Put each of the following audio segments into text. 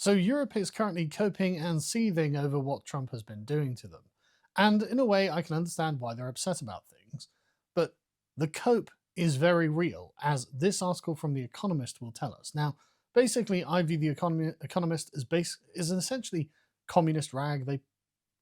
So Europe is currently coping and seething over what Trump has been doing to them. And in a way, I can understand why they're upset about things. But the cope is very real, as this article from The Economist will tell us. Now, basically, I view The Economist as is an essentially communist rag. They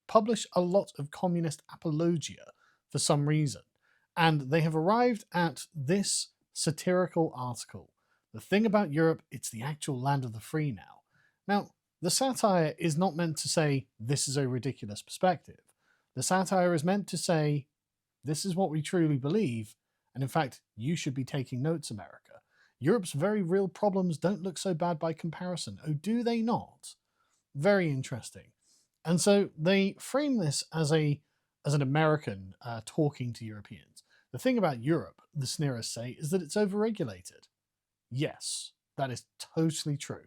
publish a lot of communist apologia for some reason. And they have arrived at this satirical article. The thing about Europe, it's the actual land of the free now. Now, the satire is not meant to say this is a ridiculous perspective. The satire is meant to say this is what we truly believe, and in fact, you should be taking notes, America. Europe's very real problems don't look so bad by comparison. Oh, do they not? Very interesting. And so they frame this as an American talking to Europeans. The thing about Europe, the sneerers say, is that it's overregulated. Yes, that is totally true.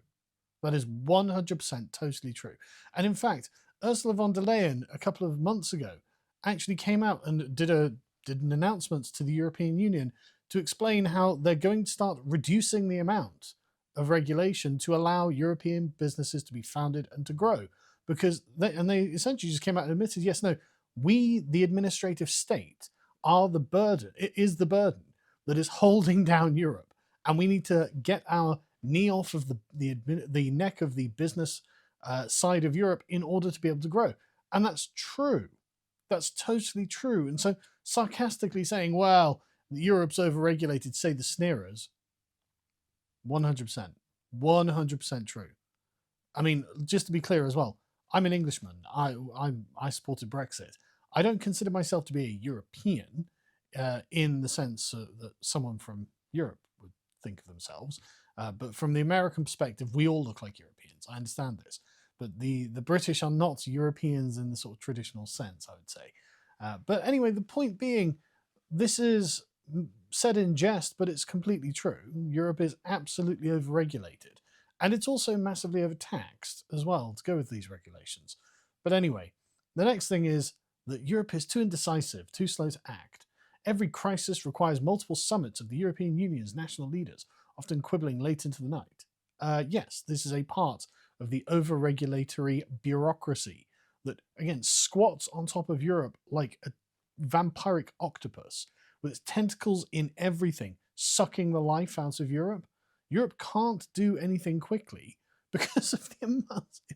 That is 100% totally true. And in fact, Ursula von der Leyen a couple of months ago actually came out and did an announcement to the European Union to explain how they're going to start reducing the amount of regulation to allow European businesses to be founded and to grow. Because they essentially just came out and admitted, yes, no, we, the administrative state, are the burden. It is the burden that is holding down Europe. And we need to get our knee off of the neck of the business side of Europe in order to be able to grow. And that's true. That's totally true. And so sarcastically saying, well, Europe's overregulated, say the sneerers, 100%. 100% true. I mean, just to be clear as well, I'm an Englishman. I supported Brexit. I don't consider myself to be a European in the sense that someone from Europe would think of themselves. But from the American perspective, we all look like Europeans. I understand this. But the British are not Europeans in the sort of traditional sense, I would say. But anyway, the point being, this is said in jest, but it's completely true. Europe is absolutely overregulated. And it's also massively overtaxed as well to go with these regulations. But anyway, the next thing is that Europe is too indecisive, too slow to act. Every crisis requires multiple summits of the European Union's national leaders, often quibbling late into the night. Yes, this is a part of the over-regulatory bureaucracy that, again, squats on top of Europe like a vampiric octopus with its tentacles in everything, sucking the life out of Europe. Europe can't do anything quickly because of the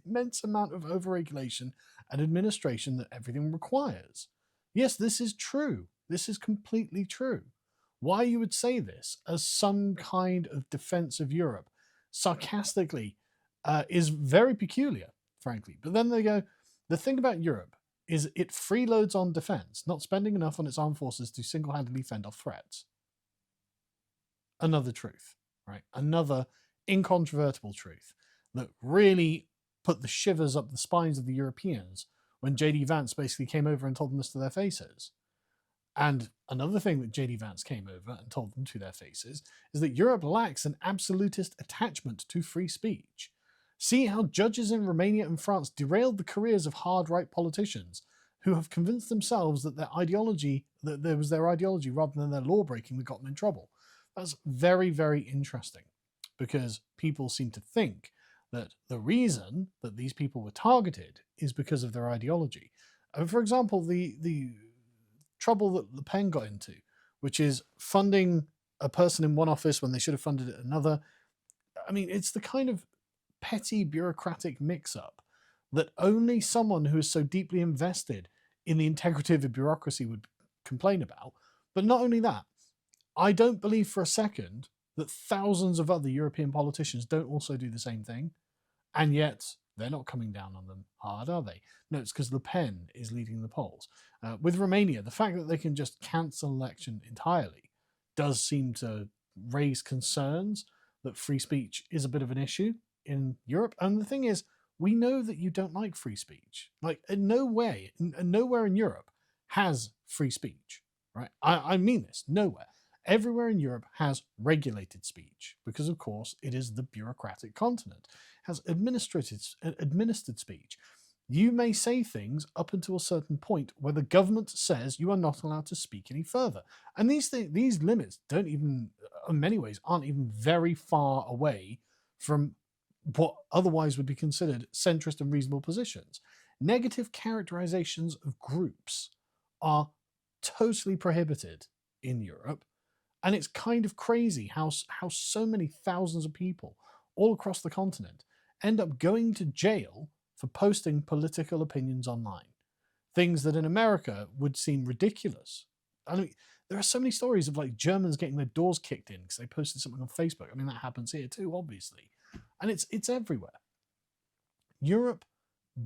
immense amount of overregulation and administration that everything requires. Yes, this is true. This is completely true. Why you would say this as some kind of defense of Europe sarcastically is very peculiar, frankly. But then they go, the thing about Europe is it freeloads on defense, not spending enough on its armed forces to single-handedly fend off threats. Another truth, right? Another incontrovertible truth that really put the shivers up the spines of the Europeans when J.D. Vance basically came over and told them this to their faces. And another thing that J.D. Vance came over and told them to their faces is that Europe lacks an absolutist attachment to free speech. See how judges in Romania and France derailed the careers of hard-right politicians who have convinced themselves that there was their ideology rather than their law-breaking that got them in trouble. That's very, very interesting because people seem to think that the reason that these people were targeted is because of their ideology. For example, the trouble that Le Pen got into, which is funding a person in one office when they should have funded it another. I mean, it's the kind of petty bureaucratic mix-up that only someone who is so deeply invested in the integrity of a bureaucracy would complain about. But not only that, I don't believe for a second that thousands of other European politicians don't also do the same thing, and yet they're not coming down on them hard, are they? No, it's because Le Pen is leading the polls. With Romania, the fact that they can just cancel an election entirely does seem to raise concerns that free speech is a bit of an issue in Europe. And the thing is, we know that you don't like free speech. Like, nowhere in Europe has free speech, right? I mean this, nowhere. Everywhere in Europe has regulated speech because, of course, it is the bureaucratic continent. It has administered speech. You may say things up until a certain point where the government says you are not allowed to speak any further. And these limits don't even, in many ways, aren't even very far away from what otherwise would be considered centrist and reasonable positions. Negative characterizations of groups are totally prohibited in Europe. And it's kind of crazy how so many thousands of people all across the continent end up going to jail for posting political opinions online. Things that in America would seem ridiculous. I mean, there are so many stories of like Germans getting their doors kicked in because they posted something on Facebook. I mean, that happens here too, obviously. And it's everywhere. Europe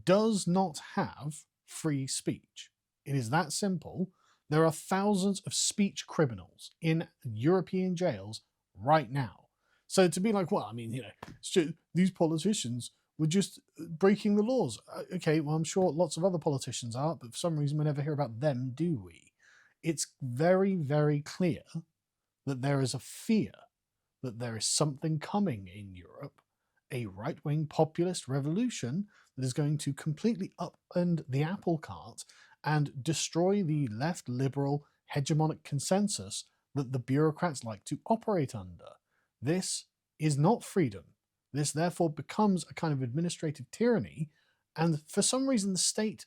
does not have free speech. It is that simple. There are thousands of speech criminals in European jails right now. So to be like, well, I mean, these politicians were just breaking the laws. Okay, well, I'm sure lots of other politicians are, but for some reason we never hear about them, do we? It's very, very clear that there is a fear that there is something coming in Europe, a right-wing populist revolution that is going to completely upend the apple cart and destroy the left liberal hegemonic consensus that the bureaucrats like to operate under. This is not freedom. This therefore becomes a kind of administrative tyranny, and for some reason the state,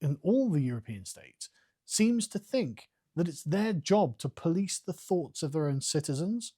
in all the European states, seems to think that it's their job to police the thoughts of their own citizens.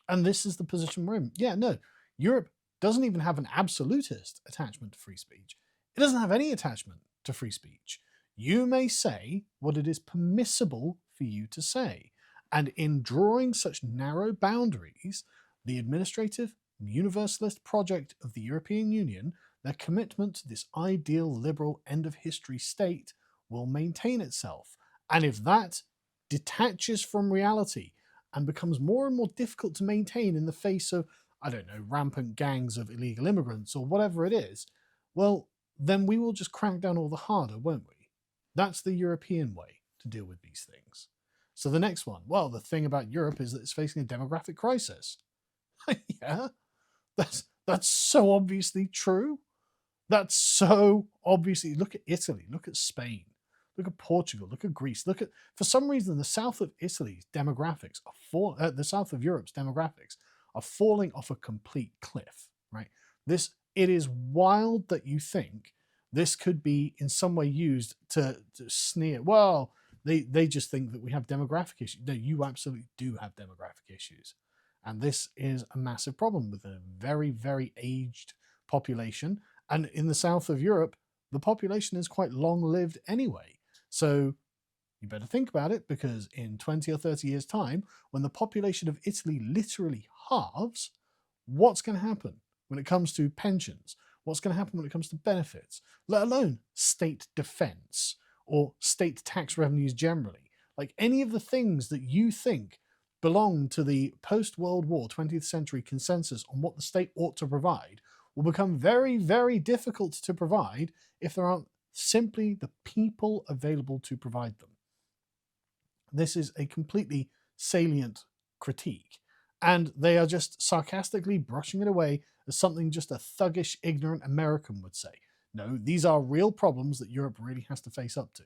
And this is the position we're in. Yeah, no, Europe doesn't even have an absolutist attachment to free speech. It doesn't have any attachment to free speech. You may say what it is permissible for you to say. And in drawing such narrow boundaries, the administrative universalist project of the European Union, their commitment to this ideal liberal end of history state, will maintain itself. And if that detaches from reality and becomes more and more difficult to maintain in the face of, I don't know, rampant gangs of illegal immigrants or whatever it is, well, then we will just crack down all the harder, won't we? That's the European way to deal with these things. So the next one, well, the thing about Europe is that it's facing a demographic crisis. Yeah, that's so obviously true. That's so obviously, look at Italy, look at Spain, look at Portugal, look at Greece, look at, for some reason, the south of Italy's demographics are the south of Europe's demographics are falling off a complete cliff, right? It is wild that you think this could be in some way used to sneer. Well, they just think that we have demographic issues. No, you absolutely do have demographic issues. And this is a massive problem with a very, very aged population. And in the south of Europe, the population is quite long-lived anyway. So you better think about it, because in 20 or 30 years' time, when the population of Italy literally halves, what's going to happen when it comes to pensions? What's going to happen when it comes to benefits, let alone state defense or state tax revenues generally? Like any of the things that you think belong to the post-World War 20th century consensus on what the state ought to provide will become very, very difficult to provide if there aren't simply the people available to provide them. This is a completely salient critique, and they are just sarcastically brushing it away as something just a thuggish, ignorant American would say. No, these are real problems that Europe really has to face up to.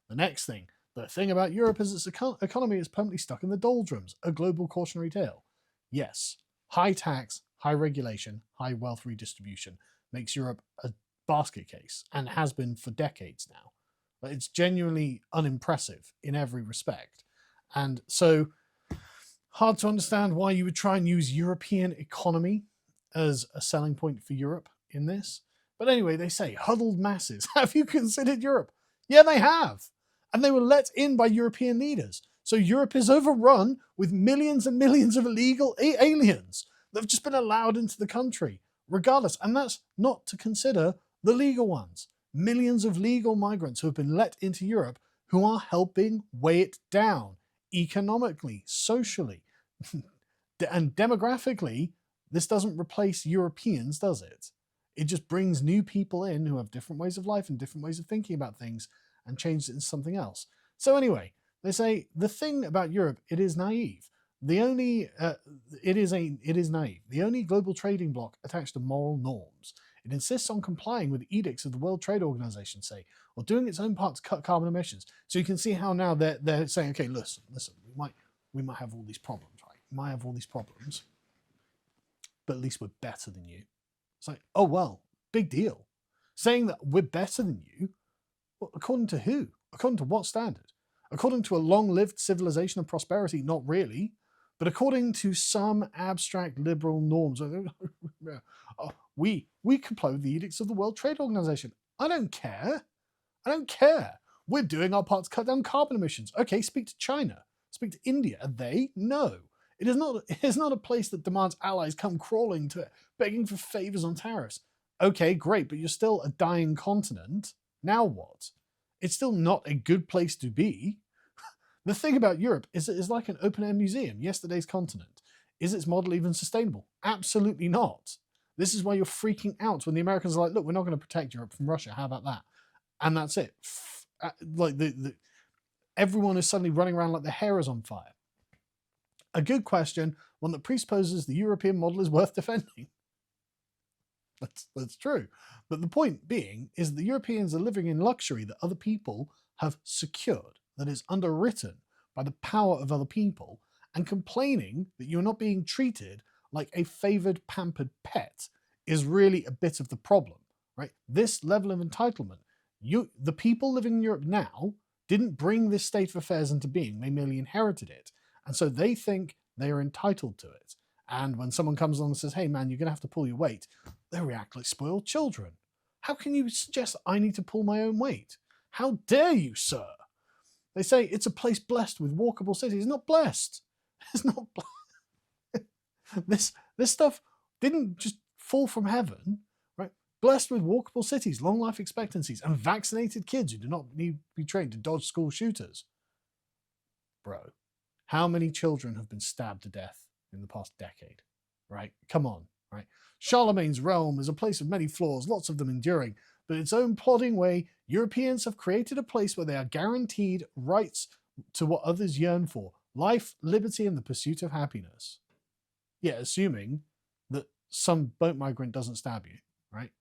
The next thing, the thing about Europe is its economy is permanently stuck in the doldrums, a global cautionary tale. Yes, high tax, high regulation, high wealth redistribution makes Europe a basket case, and has been for decades now. It's genuinely unimpressive in every respect. And so hard to understand why you would try and use European economy as a selling point for Europe in this. But anyway, they say, huddled masses. Have you considered Europe? Yeah, they have. And they were let in by European leaders. So Europe is overrun with millions and millions of illegal aliens that have just been allowed into the country, regardless. And that's not to consider the legal ones. Millions of legal migrants who have been let into Europe who are helping weigh it down economically, socially, and demographically. This doesn't replace Europeans, does it? It just brings new people in who have different ways of life and different ways of thinking about things and changes it into something else. So anyway, they say the thing about Europe, it is naive. It is naive. The only global trading bloc attached to moral norms. It insists on complying with the edicts of the World Trade Organization, say, or doing its own part to cut carbon emissions. So you can see how now they're saying, okay, listen, we might have all these problems, right? We might have all these problems, but at least we're better than you. It's like, oh, well, big deal. Saying that we're better than you, well, according to who? According to what standard? According to a long-lived civilization of prosperity? Not really. But according to some abstract liberal norms. We comply with the edicts of the World Trade Organization. I don't care. I don't care. We're doing our part to cut down carbon emissions. Okay, speak to China. Speak to India. Are they? No. It is not a place that demands allies come crawling to it, begging for favors on tariffs. Okay, great, but you're still a dying continent. Now what? It's still not a good place to be. The thing about Europe is it is like an open-air museum, yesterday's continent. Is its model even sustainable? Absolutely not. This is why you're freaking out when the Americans are like, look, we're not going to protect Europe from Russia. How about that? And that's it. Like everyone is suddenly running around like their hair is on fire. A good question, one that presupposes the European model is worth defending. That's true. But the point being is that the Europeans are living in luxury that other people have secured, that is underwritten by the power of other people, and complaining that you're not being treated like a favored, pampered pet is really a bit of the problem, right? This level of entitlement, the people living in Europe now didn't bring this state of affairs into being. They merely inherited it. And so they think they are entitled to it. And when someone comes along and says, hey man, you're going to have to pull your weight, they react like spoiled children. How can you suggest I need to pull my own weight? How dare you, sir? They say it's a place blessed with walkable cities. It's not blessed. It's not blessed. This stuff didn't just fall from heaven, right? Blessed with walkable cities, long life expectancies, and vaccinated kids who do not need to be trained to dodge school shooters. Bro, how many children have been stabbed to death in the past decade, right? Come on, right? Charlemagne's realm is a place of many flaws, lots of them enduring, but in its own plodding way, Europeans have created a place where they are guaranteed rights to what others yearn for: life, liberty, and the pursuit of happiness. Yeah, assuming that some boat migrant doesn't stab you, right?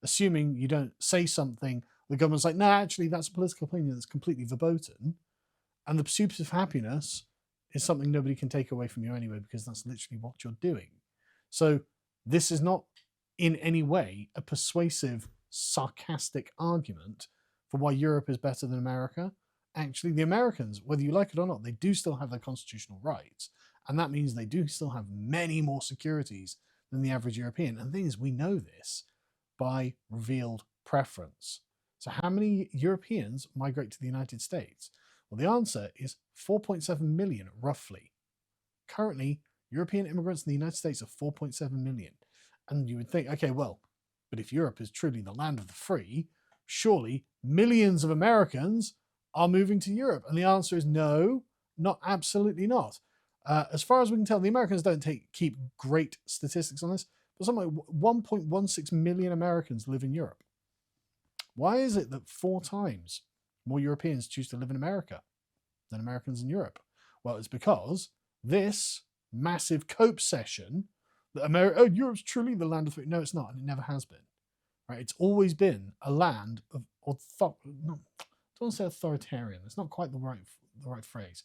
Assuming you don't say something, the government's like, no, actually, that's a political opinion that's completely verboten, and the pursuit of happiness is something nobody can take away from you anyway, because that's literally what you're doing. So this is not in any way a persuasive, sarcastic argument for why Europe is better than America. Actually, the Americans, whether you like it or not, they do still have their constitutional rights. And that means they do still have many more securities than the average European. And the thing is, we know this by revealed preference. So how many Europeans migrate to the United States? Well, the answer is 4.7 million, roughly. Currently, European immigrants in the United States are 4.7 million. And you would think, okay, well, but if Europe is truly the land of the free, surely millions of Americans are moving to Europe. And the answer is no, not absolutely not. As far as we can tell, the Americans don't keep great statistics on this, but something like 1.16 million Americans live in Europe. Why is it that 4 times more Europeans choose to live in America than Americans in Europe? Well, it's because this massive cope session that Europe's truly the land of free. No, it's not, and it never has been. Right? It's always been a land of I don't want to say authoritarian. It's not quite the right phrase.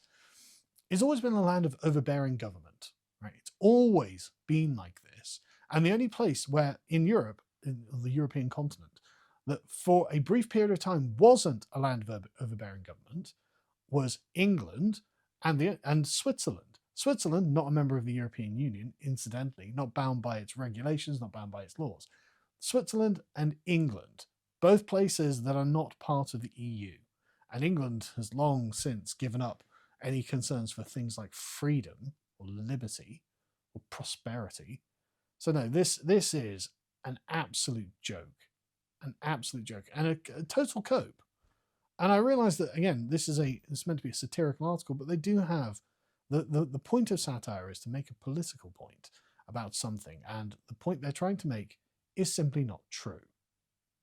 It's always been a land of overbearing government. Right? It's always been like this. And the only place where in Europe, in the European continent, that for a brief period of time wasn't a land of overbearing government was England and Switzerland. Switzerland, not a member of the European Union, incidentally, not bound by its regulations, not bound by its laws. Switzerland and England, both places that are not part of the EU. And England has long since given up any concerns for things like freedom or liberty or prosperity. So no, this is an absolute joke. An absolute joke and a total cope. And I realize that, again, this is meant to be a satirical article, but they do have the point of satire is to make a political point about something, and the point they're trying to make is simply not true.